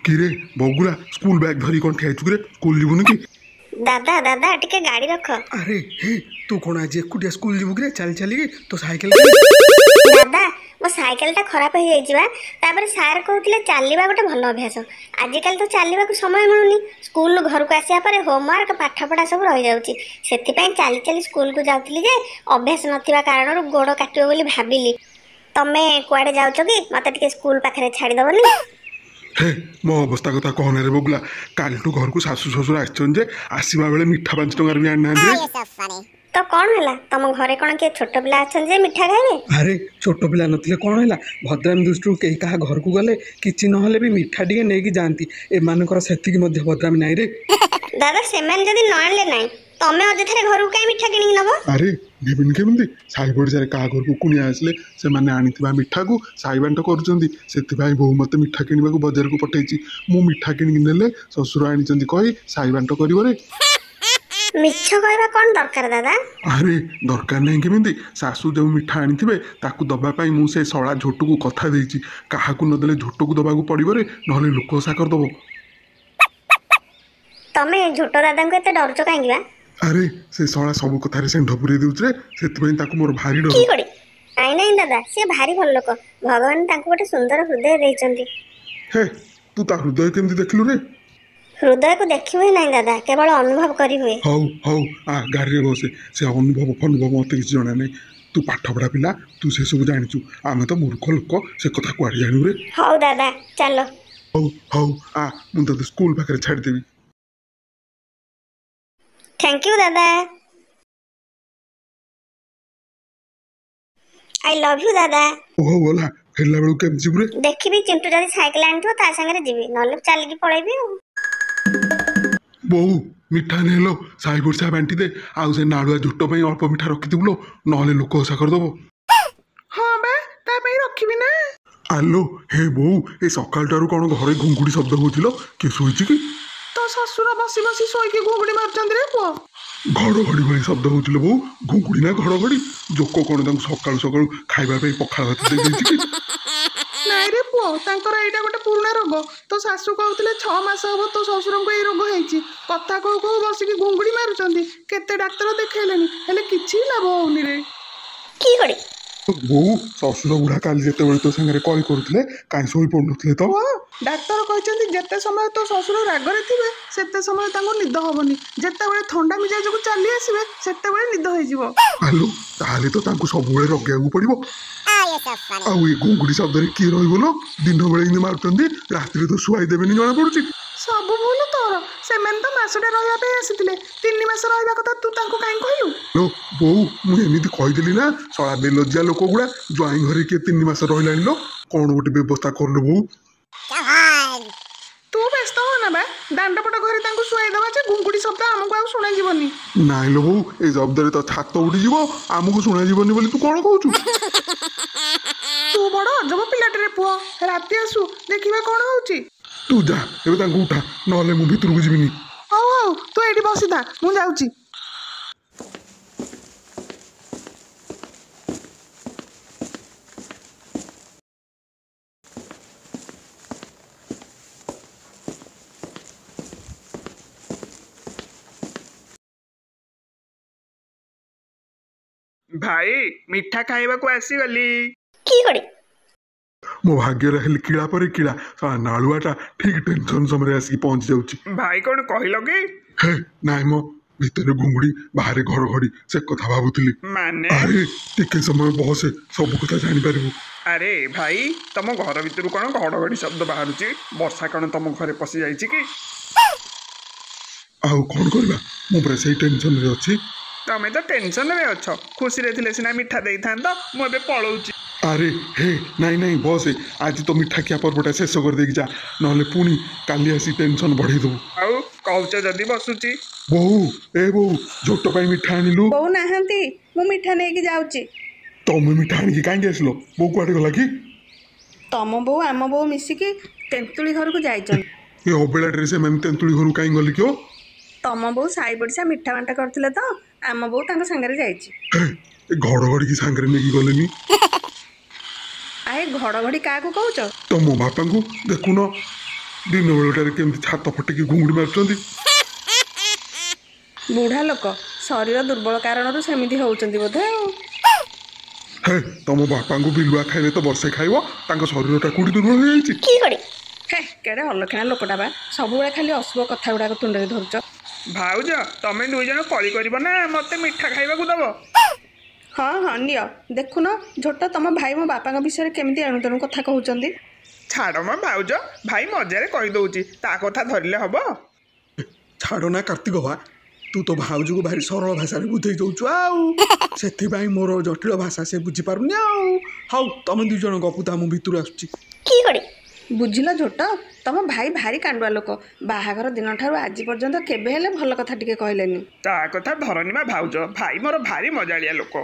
किरे बगुला school bag धरी कौन ठिया कि स्कूल जीवुन कि दादा दादा टिके गाड़ी रख। अरे हे तू कौन आज एकुटिया स्कूल जीवु कि चल चली तो साइकिल दादा मो साइकेल टा खराब हो जाइबा तापर सार कहउतिले चालिबा गोटे भल अभ्यास। आजिकल तो चालिबा को समय मिलुनी। स्कूल घर को आसिया पर होमवर्क पाठ पढ़ा सब रही जाउची। सेति पई चाली चाली स्कूल को जाउतली जे अभ्यास नथिबा कारण गोड़ काटियो बोली भाबिली। तमे कुआडे जाउछ कि मते टिके स्कूल पाखरे छाडी दबनी। हे मो अवस्था कथा कहना रे बगुला कालटू घर को सासू ससुर आछन जे आसीबा बेले मिठा 5 टंका भी आना दे तो कौन है तुम घरे कौन किए छोट पिला अच्छा जे मिठा खाइबे। अरे छोट पिला नथिले कौन है भद्रामी दृष्टि कई कहा घर को गले किछि नहले भी मिठा टिके नेकी जांती एमानकर सेतिकी मध्ये भद्रामी नाही रे। दादा सेमान जदी न आनले नाही तमे अजथरे घर को काई मिठा किनि नबो। अरे गेबिन केमंती साई पड़ सारे का घर को कुनिया आसले से माने आनिथिबा मिठा को साई बांट करूचंदी सेति भाई बहु मते मिठा किनिबा को बाजार को पठेची मु मिठा किनि नेले ससुर आनिचंदी कहि साई बांट करिवो रे। मिछ कहबा कोन दरकार दादा। अरे दरकार नहीं केमिंती सासू जो मिठा आनिथिबे ताकू दबा पाई मु से सळा झोटू को कथा देइची काहाकू न देले झोटू को दबा को पड़िबो रे नहले लोक सा कर दबो। तमे झोटो दादा को एते डरचो काई बा। अरे से सळा सब कथा रे सेंढ पुरे देउछ रे सेति पई ताकू मोर भारी डर। की करी आई नहीं दादा से भारी भल लोक भगवान तांको गोटे सुंदर हृदय देइचंती। हे तू ता हृदय केमती देखलु रे। हृदय को देखिबे नहीं दादा केवल अनुभव करी हुए। हौ हौ आ गाड़ी रे बसे से अनुभव मते किछ जणा नै तू पाठ पढ़ा पिला तू से सब जानिचु आमे तो मूर्ख लोक से कथा कुआड़ी जानु रे। हौ दादा चलो हौ हौ आ मु तो स्कूल पाखरे छाड़ देबी। थैंक यू दादा आई लव यू दादा। ओहो बोला फेरला बेलू केम जिबु रे देखिबी चिंटू जदी साइकिल आनिथो ता संगे जीबी नले चल के पळेबी। बहु मिठा नेलो साई पुरसा बांटी दे आउ से नाड़ुआ झुट्टो पई अल्प मिठा रखि दिबलो नहले लोक ओसा कर दबो। हां बे ता पई रखिबी ना। आलो हे बहु ए सकाल टारू कोन घरे घुंगुडी शब्द होतिलो के सोइची की तो ससुर बसी बसी सोई के घुगुडी मारचंद रे पो घड़घड़ी भाई शब्द होतिलो बहु घुंगुडी ना घड़घड़ी जोक कोन तांको सकाल सकाल खाइबा पे पखाळ भात दे देछि की नाई रे पो तांकर एटा गोटे पुराना रोग तो सासू कहउतले 6 मास हबो तो ससुर को ए रोग हेछि कथा को बसी के घुंगुडी मारुचंदी केते डॉक्टर देखैलेनी हेले किछि लाभ होउनी रे। की करी बहु ससुर बुढ़ा काली जेते बेले तो संगे कॉल करथले काई सोई पडुथले तो डाक्टर कहते जेते समय तो ससुर रागरे थिबे सेते समय तांको निद हबनी जेते बेले ठंडा मिजाज को चली आसीबे सेते बेले निद होई जिवो। आलो ताले तो तांको सब बेले रगेउ पड़िबो आ ए घुंगुडी शब्द रे की रहिबोलो दिन बेले इन मारतंदी रात्रि तो सुआई देबेनी जणा पडुची। सब भूल तोर सेमेन तो मासडे रहिया पे आसीतिले 3 मास रहिबा कथा तू तांको काई कहलु। लो बहु मु एमिति कहि देली ना सळा बेलज्जा लोक गुडा ज्वाई घरे के 3 मास रहिलानी लो कोन गोटे व्यवस्था करलो बहु। तू व्यस्त हो ना बा दांडपट घरे तांको सुआई दवा जे घुंगुडी शब्द हमको आ सुना जीवनी। नाइ लो बहु ए शब्द रे तो छात उडी जीवो हमको सुना जीवनी बोली तू कोन कहउछु। तू बड़ अजब पिलाटे रे पुओ राती आसु देखिबा कोन होउची। तू जा एबे तांको उठा नहले मु भितर को जीविनी। हौ हौ तू एठी बसिदा मु जाउची। भाई मिठा खाइबा को आसी गली की करी मो भाग्य रहे किला पर किला साला नालुआटा ठीक टेंशन समय आसी पहुंच जाउची। भाई कौन कहलो कि हे नाइ मो भितर घुंगुडी बाहर घड़घड़ी से कथा भाबुतली माने अरे टिके समय बहसे सब कथा जानि पारिबो। अरे भाई तम घर भितर कौन घड़घड़ी शब्द बाहरुची वर्षा कौन तम घरे पसी जाइची कि आउ कोन करबा मो पर से टेंशन रे अछि। तमे तो टेंशन रे अछ खुशी रे थिले सिना मिठा देई थान तो मु एबे पळौची। अरे हे नाइ नाइ बस आज तो मिठा क्या पर्वटा शेष कर देकी जा नहले पुणी काली आसी टेंशन बढ़ी दबु। आउ कहउछ जदी बसुची बहु ए बहु झोटो पाई मिठा आनिलु बहु नाहंती मु मिठा नै कि जाउची। तमे मिठा आनि की कांगे आसलो बहु कुआडे गला की तम बहु आम बहु मिसी के तेंतुली घर को जाइचन ए ओबेला ड्रेस में तेंतुली घर काई गली क्यों तम बहु साई पड़िसा मिठा बांटा करथिले तो आम बहु तांको संगरे जाइची। घड़घड़ी की सांगरे नेकी गलेनी आए घड़घड़ी क्या कहूच तो मो बापा को देखुन ଦିନ ବେଳଟାରେ କେମିତି ଛାତ ଫଟେଇକି ଘୁଙ୍ଗୁଡ଼ି ମାରୁଛନ୍ତି। ବୁଢ଼ା ଲୋକ ଶରୀର ଦୁର୍ବଳ କାରଣରୁ ସେମିତି ହଉଛନ୍ତି ବୋଧେ ଆଉ। ହେ ତମ ବାପାଙ୍କୁ ବିଲୁଆ ଖାଇଲେ ତ ବର୍ଷେ ଖାଇବ, ତାଙ୍କ ଶରୀରଟା କୋଉଠି ଦୁର୍ବଳ ହେଇଯାଇଛି। କି କରେ ହେ କେଡ଼େ ଅଲକ୍ଷଣା ଲୋକଟା ବା, ସବୁବେଳେ ଖାଲି ଅଶୁଭ କଥା ଗୁଡ଼ାକ ତୁଣ୍ଡରେ ଧରୁଛ। ଭାଉଜ ତମେ ଦୁଇ ଜଣ କଳି କରିବ ନା ମତେ ମିଠା ଖାଇବାକୁ ଦବ? ହଁ ହଁ ନିଅ। ଦେଖୁନ ଝୋଟ ତମ ଭାଇ ମୋ ବାପାଙ୍କ ବିଷୟରେ କେମିତି ଏଣୁ ତେଣୁ କଥା କହୁଛନ୍ତି। ଛାଡ଼ ମ ଭାଉଜ, ଭାଇ ମଜାରେ କହିଦଉଛି, ତା କଥା ଧରିଲେ ହବ? ଛାଡ଼ ନା କାର୍ତ୍ତିକ ବା, ତୁ ତ ଭାଉଜକୁ ଭାରି ସରଳ ଭାଷାରେ ବୁଝେଇ ଦଉଛୁ ଆଉ ସେଥିପାଇଁ ମୋର ଜଟିଳ ଭାଷା ସେ ବୁଝିପାରୁନି ଆଉ। ହଉ ତମେ ଦୁଇ ଜଣ ଗପୁତା, ମୁଁ ଭିତରୁ ଆସୁଛି। କି କରେ ବୁଝିଲ ଝୋଟ, ତମ ଭାଇ ଭାରି କାଣ୍ଡୁଆ ଲୋକ। ବାହାଘର ଦିନଠାରୁ ଆଜି ପର୍ଯ୍ୟନ୍ତ କେବେ ହେଲେ ଭଲ କଥା ଟିକେ କହିଲେନି। ତା କଥା ଧରନି ବା ଭାଉଜ, ଭାଇ ମୋର ଭାରି ମଜାଳିଆ ଲୋକ।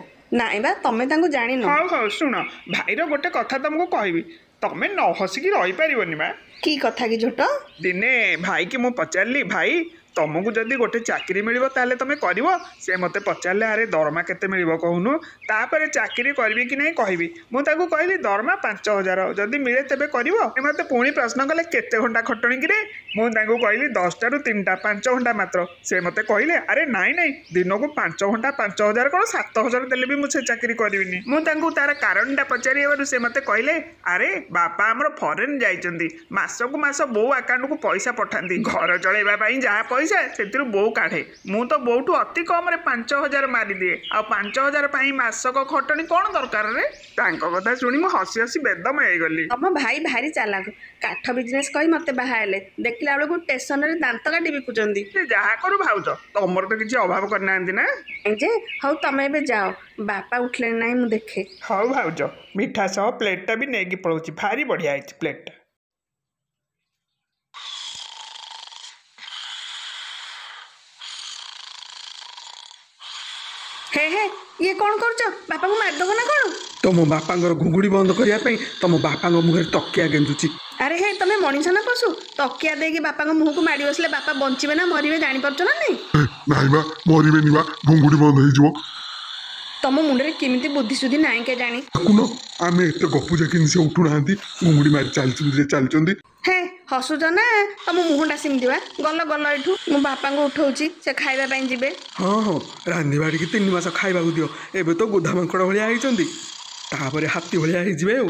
ନାଇଁ ବା ତମେ ତାଙ୍କୁ ଜାଣିନ। ହଉ ହଉ ଶୁଣ, ଭାଇର ଗୋଟେ କଥା ତମକୁ କହିବି, ତମେ ନ ହସିକି ରହିପାରିବନି ବା। କି କଥା କି ଝୋଟ? ଦିନେ ଭାଇକି ମୁଁ ପଚାରିଲି, ଭାଇ ତମକୁ ଯଦି ଗୋଟେ ଚାକିରି ମିଳିବ ତାହେଲେ ତମେ କରିବ? ସେ ମୋତେ ପଚାରିଲେ, ଆରେ ଦରମା କେତେ ମିଳିବ କହୁନୁ, ତାପରେ ଚାକିରି କରିବି କି ନାହିଁ କହିବି। ମୁଁ ତାକୁ କହିଲି ଦରମା 5,000, ଯଦି ମିଳେ ତେବେ କରିବ। ସେ ମୋତେ ପୁଣି ପ୍ରଶ୍ନ କଲେ କେତେ ଘଣ୍ଟା ଖଟଣି କିରେ? ମୁଁ ତାଙ୍କୁ କହିଲି 10ଟାରୁ 3ଟା, 5 ଘଣ୍ଟା ମାତ୍ର। ସେ ମୋତେ କହିଲେ, ଆରେ ନାଇଁ ନାଇଁ, ଦିନକୁ 5 ଘଣ୍ଟା 5,000 କ'ଣ 7,000 ଦେଲେ ବି ମୁଁ ସେ ଚାକିରି କରିବିନି। ମୁଁ ତାଙ୍କୁ ତାର କାରଣଟା ପଚାରିବାରୁ ସେ ମୋତେ କହିଲେ, ଆରେ ବାପା ଆମର ଫରେନ୍ ଯାଇଛନ୍ତି, ମାସକୁ ମାସ ବୋଉ ଆକାଉଣ୍ଟକୁ ପଇସା ପଠାନ୍ତି, ଘର ଚଳେଇବା ପାଇଁ ଯାହା ପଇସା ସେଥିରୁ ବୋଉ କାଢ଼େ। ମୁଁ ତ ବୋଉଠୁ ଅତି କମରେ 5,000 ମାରିଦିଏ, ଆଉ 5,000 ପାଇଁ ମାସକ ଖଟଣି କ'ଣ ଦରକାରରେ? ତାଙ୍କ କଥା ଶୁଣି ମୁଁ ହସି ହସି ବେଦମ ହେଇଗଲି। ତମ ଭାଇ ଭାରି ଚାଲାକ, କାଠ ବିଜନେସ୍ କହି ମତେ ବାହା ହେଲେ, ଦେଖିଲା ବେଳକୁ ଷ୍ଟେସନରେ ଦାନ୍ତ କାଟି ବିକୁଛନ୍ତି। ସେ ଯାହା କରୁ ଭାଉଜ, ତମର ତ କିଛି ଅଭାବ କରିନାହାନ୍ତି ନା? ଯେ ହଉ ତମେ ଏବେ ଯାଅ, ବାପା ଉଠିଲେ ନାହିଁ ମୁଁ ଦେଖେ। ହଉ ଭାଉଜ, ମିଠା ସହ ପ୍ଲେଟଟା ବି ନେଇକି ପଳଉଛି, ଭାରି ବଢ଼ିଆ ହେଇଛି ପ୍ଲେଟଟା। ହେ ହେ ଇଏ କ'ଣ କରୁଛ? ବାପାଙ୍କୁ ମାରିଦବ ନା କ'ଣ? ତମ ବାପାଙ୍କର ଘୁଙ୍ଗୁଡ଼ି ବନ୍ଦ କରିବା ପାଇଁ ତମ ବାପାଙ୍କ ମୁହଁରେ ତକିଆ ଗେଞ୍ଜୁଛି। ଆରେ ହେ ତମେ ମଣିଷ ନା ପଶୁ? ତକିଆ ଦେଇକି ବାପାଙ୍କ ମୁହଁକୁ ମାଡ଼ି ବସିଲେ ବାପା ବଞ୍ଚିବେ ନା ମରିବେ ଜାଣିପାରୁଛ ନା ନାଇଁ? ନାଇଁ ବା ମରିବେନି ବା, ଘୁଙ୍ଗୁଡ଼ି ବନ୍ଦ ହେଇଯିବ। ତମ ମୁଣ୍ଡରେ କେମିତି ବୁଦ୍ଧିସୁଦ୍ଧି ନାହିଁ କେଜାଣି। ଦେଖୁନ ଆମେ ଏତେ ଗପୁଛେ କିନ୍ତୁ ସେ ଉଠୁନାହାନ୍ତି, ଘୁଙ୍ଗୁଡ଼ି ମାରି ଚାଲିଛନ୍ତି। ହେ ହସୁଛ ନା? ତମ ମୁହଁଟା ସେମିତି ବା। ଗଲ ଗଲ ଏଠୁ, ମୁଁ ବାପାଙ୍କୁ ଉଠଉଛି, ସେ ଖାଇବା ପାଇଁ ଯିବେ। ହଁ ହଁ, ରାନ୍ଧି ବାଡ଼ିକି 3 ମାସ ଖାଇବାକୁ ଦିଅ, ଏବେ ତ ଗୋଧା ମାଙ୍କଡ଼ ଭଳିଆ ହେଇଛନ୍ତି, ତାପରେ ହାତୀ ଭଳିଆ ହେଇଯିବେ ଆଉ।